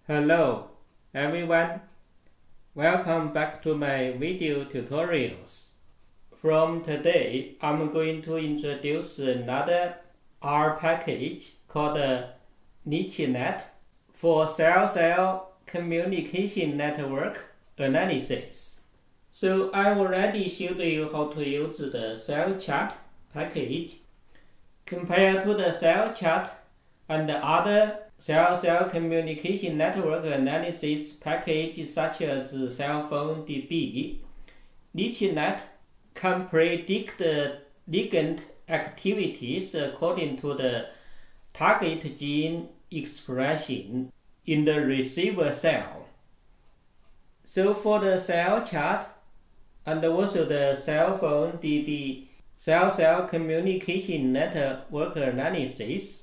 Hello everyone, welcome back to my video tutorials. From today, I'm going to introduce another R package called NicheNet for cell-cell communication network analysis. So I already showed you how to use the cell chart package. Compared to the cell chart and the other cell-cell communication network analysis package such as cell phone DB, NicheNet can predict the ligand activities according to the target gene expression in the receiver cell. So for the cell chart and also the cell phone DB cell-cell communication network analysis,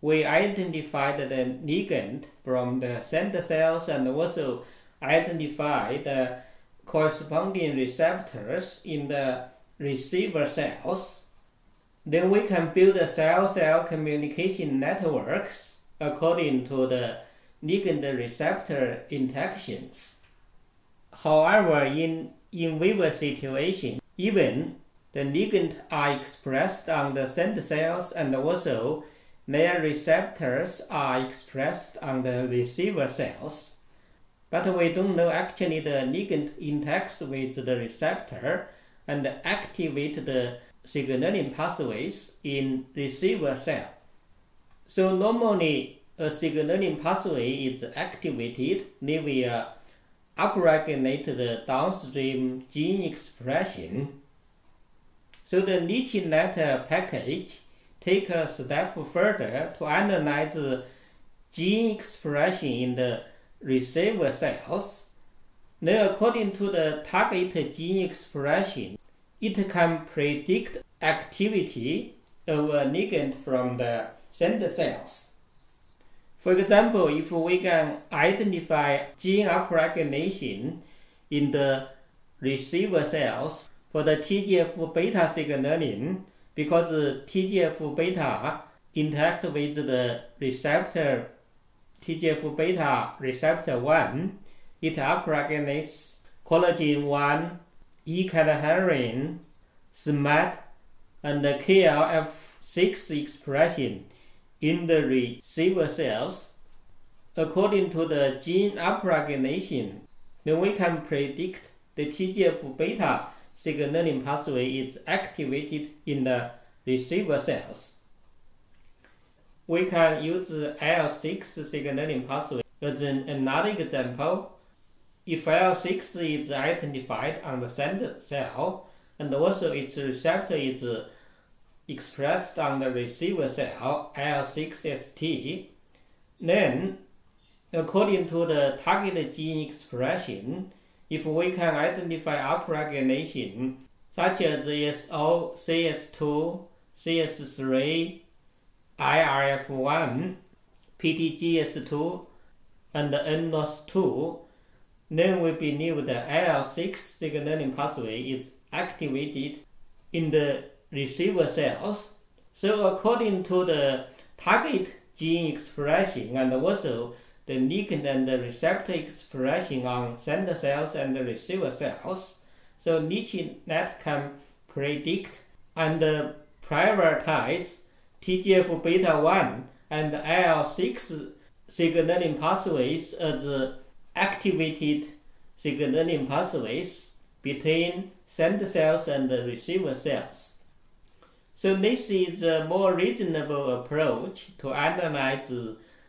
we identified the ligand from the sender cells and also identified the corresponding receptors in the receiver cells. Then we can build the cell-cell communication networks according to the ligand-receptor interactions. However, in vivo situation, even the ligands are expressed on the sender cells and also their receptors are expressed on the receiver cells. But we don't know actually the ligand interacts with the receptor and activate the signaling pathways in receiver cell. So normally a signaling pathway is activated, they will upregulate the downstream gene expression. So the NicheNet package take a step further to analyze gene expression in the receiver cells. Then according to the target gene expression, it can predict activity of a ligand from the sender cells. For example, if we can identify gene upregulation in the receiver cells for the TGF-beta signaling, because TGF-beta interact with the receptor TGF-beta receptor 1, it upregulates collagen 1, E-cadherin, SMAD, and KLF6 expression in the receiver cells. According to the gene upregulation, then we can predict the TGF-beta signaling pathway is activated in the receiver cells. We can use the IL-6 signaling pathway as another example. If IL-6 is identified on the sender cell and also its receptor is expressed on the receiver cell, IL-6ST, then according to the target gene expression, if we can identify upregulation such as ESO, CS2, CS3, IRF1, PTGS2, and NOS2, then we believe the IL-6 signaling pathway is activated in the receiver cells. So according to the target gene expression and also the ligand and the receptor expression on sender cells and the receiver cells, so NicheNet can predict and prioritize TGF-beta 1 and IL-6 signaling pathways as activated signaling pathways between sender cells and the receiver cells. So this is a more reasonable approach to analyze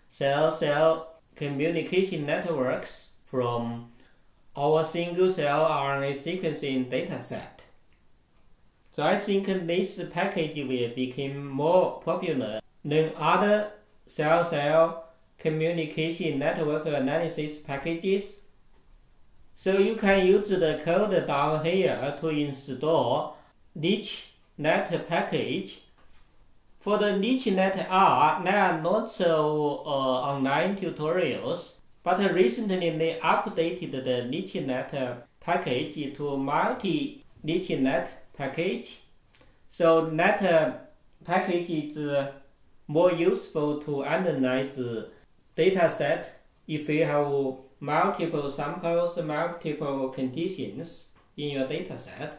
cell-cell communication networks from our single-cell RNA sequencing dataset. So I think this package will become more popular than other cell-cell communication network analysis packages. So you can use the code down here to install NicheNet Package. For the NicheNet R, there are lots of online tutorials, but recently they updated the NicheNet package to multi-NicheNet package. So NET package is more useful to analyze dataset if you have multiple samples, multiple conditions in your dataset.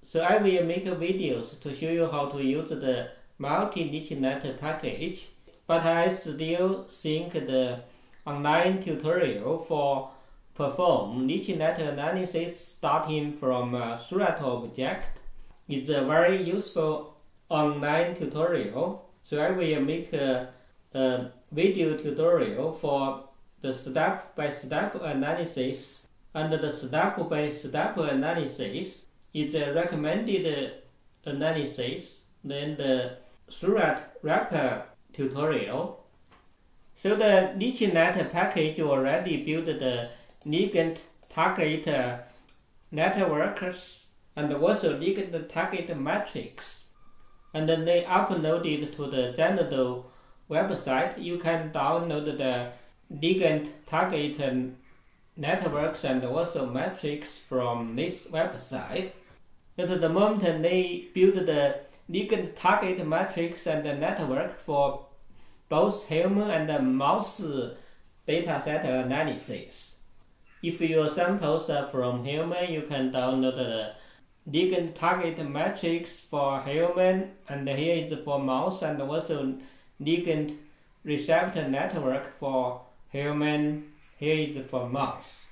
So I will make videos to show you how to use the multi-NicheNet package, but I still think the online tutorial for perform NicheNet analysis starting from a threat object is a very useful online tutorial. So I will make a video tutorial for the step-by-step analysis, and the step-by-step analysis is a recommended analysis, then the threat wrapper tutorial. So the NicheNet package already built the ligand target networks and also ligand target matrix, and then they uploaded to the general website. You can download the ligand target networks and also matrix from this website. At the moment they build the ligand target matrix and the network for both human and mouse dataset analysis. If your samples are from human, you can download the ligand target matrix for human, and here is for mouse, and also ligand receptor network for human, here is for mouse.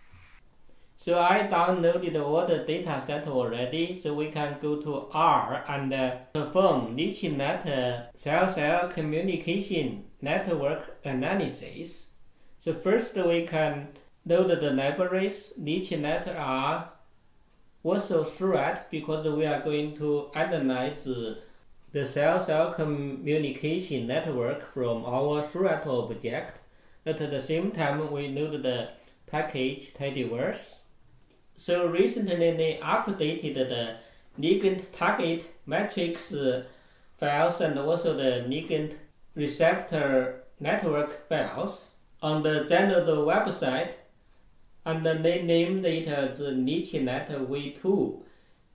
So I downloaded all the dataset already, so we can go to R and perform NicheNet cell-cell communication network analysis. So first we can load the libraries NicheNet R, also threat, because we are going to analyze the cell-cell communication network from our threat object. At the same time we load the package tidyverse. So recently they updated the ligand target matrix files and also the ligand receptor network files on the general website, and they named it as NicheNet V2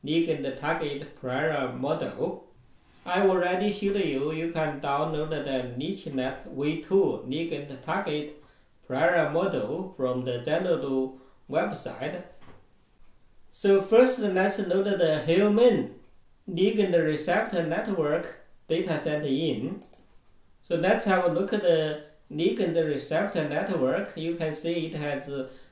ligand target prior model. I already showed you can download the NicheNet V2 ligand target prior model from the general website. So first let's load the human ligand receptor network dataset in. So let's have a look at the ligand receptor network. You can see it has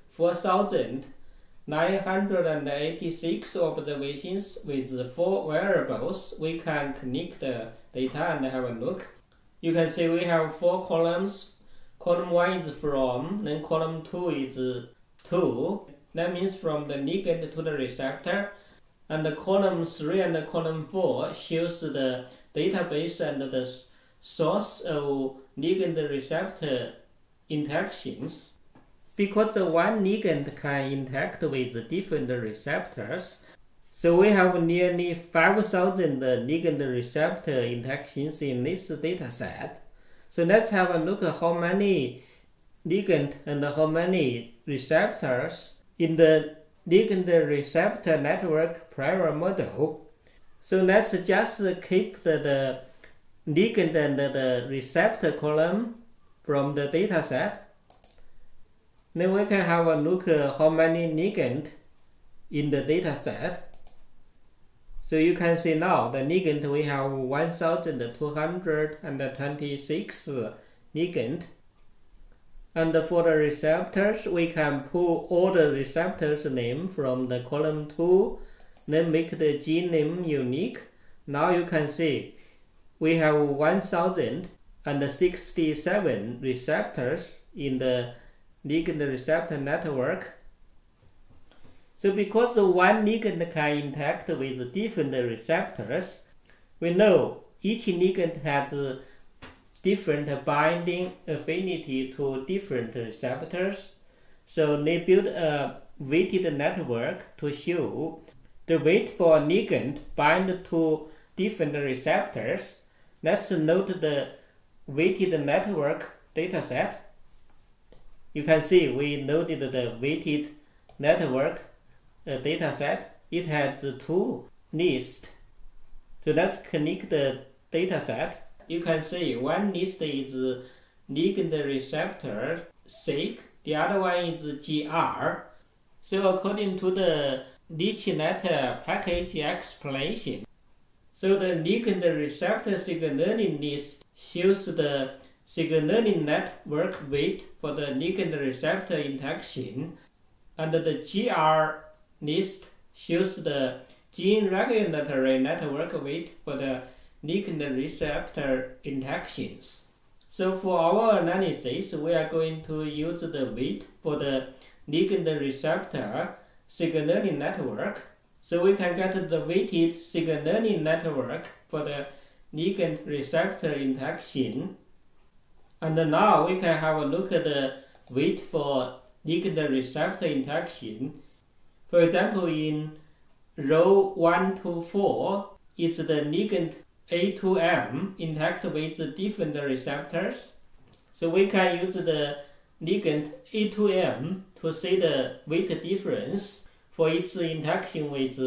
4,986 observations with 4 variables. We can connect the data and have a look. You can see we have 4 columns. Column 1 is from, then column 2 is to. That means from the ligand to the receptor. And the column 3 and column 4 shows the database and the source of ligand receptor interactions. Because one ligand can interact with different receptors, so we have nearly 5,000 ligand receptor interactions in this dataset. So let's have a look at how many ligand and how many receptors in the ligand receptor network prior model. So let's just keep the ligand and the receptor column from the dataset. Then we can have a look at how many ligand in the dataset. So you can see now the ligand we have 1,226 ligand. And for the receptors, we can pull all the receptors name from the column 2, then make the gene name unique. Now you can see we have 1,067 receptors in the ligand receptor network. So because one ligand can interact with different receptors, we know each ligand has different binding affinity to different receptors. So they build a weighted network to show the weight for a ligand bind to different receptors. Let's note the weighted network dataset. You can see we loaded the weighted network dataset. It has 2 lists. So let's connect the dataset. You can see one list is ligand receptor seq, the other one is GR. So according to the NicheNet package explanation, so the ligand receptor signaling list shows the signaling network weight for the ligand receptor interaction, and the GR list shows the gene regulatory network weight for the ligand receptor interactions. So for our analysis, we are going to use the weight for the ligand receptor signaling network. So we can get the weighted signaling network for the ligand receptor interaction. And now we can have a look at the weight for ligand receptor interaction. For example, in row 1 to 4, it's the ligand A2M interact with different receptors. So we can use the ligand A2M to see the weight difference for its interaction with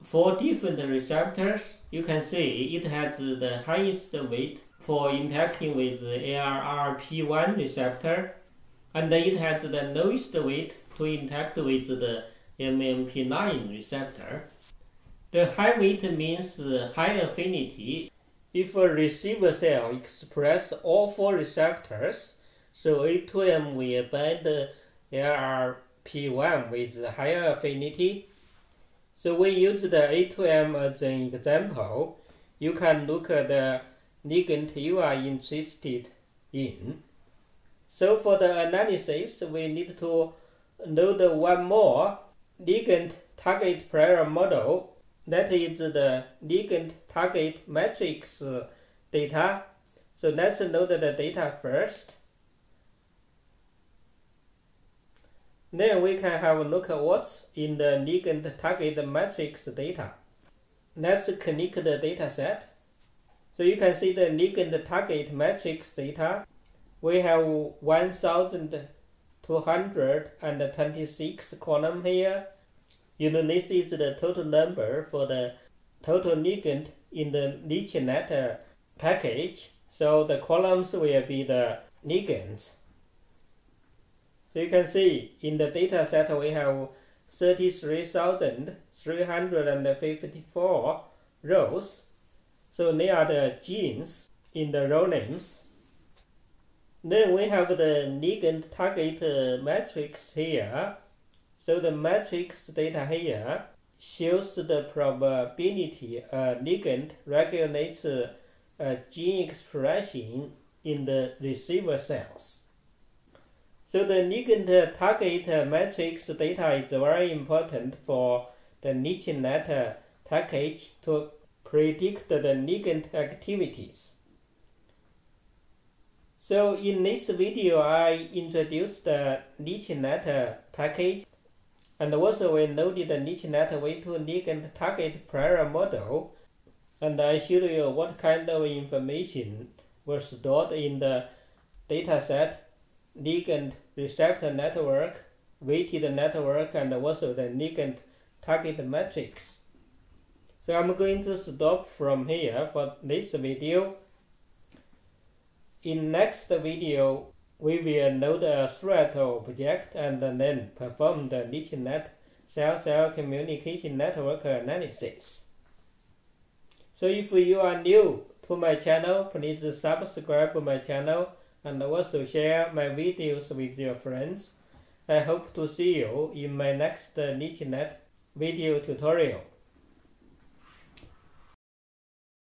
4 different receptors. You can see it has the highest weight for interacting with the LRP1 receptor, and it has the lowest weight to interact with the MMP9 receptor. The high weight means high affinity. If a receiver cell expresses all 4 receptors, so A2M will bind the LRP1 with higher affinity. So we use the A2M as an example. You can look at the ligand you are interested in. So for the analysis, we need to load one more ligand target prior model. That is the ligand target matrix data. So let's load the data first. Then we can have a look at what's in the ligand target matrix data. Let's click the data set. So you can see the ligand target matrix data. We have 1,226 column here. This is the total number for the total ligand in the NicheNet package. So the columns will be the ligands. So you can see in the data set we have 33,354 rows. So they are the genes in the row names. Then we have the ligand target matrix here. So the matrix data here shows the probability a ligand regulates gene expression in the receiver cells. So the ligand target matrix data is very important for the NicheNet package to predict the ligand activities. So in this video, I introduced the NicheNet package, and also we loaded the NicheNet V2 ligand target prior model, and I showed you what kind of information was stored in the dataset, ligand receptor network, weighted network, and also the ligand target matrix. So I'm going to stop from here for this video. In next video, we will load a thread object and then perform the NicheNet cell-cell communication network analysis. So if you are new to my channel, please subscribe my channel and also share my videos with your friends. I hope to see you in my next NicheNet video tutorial.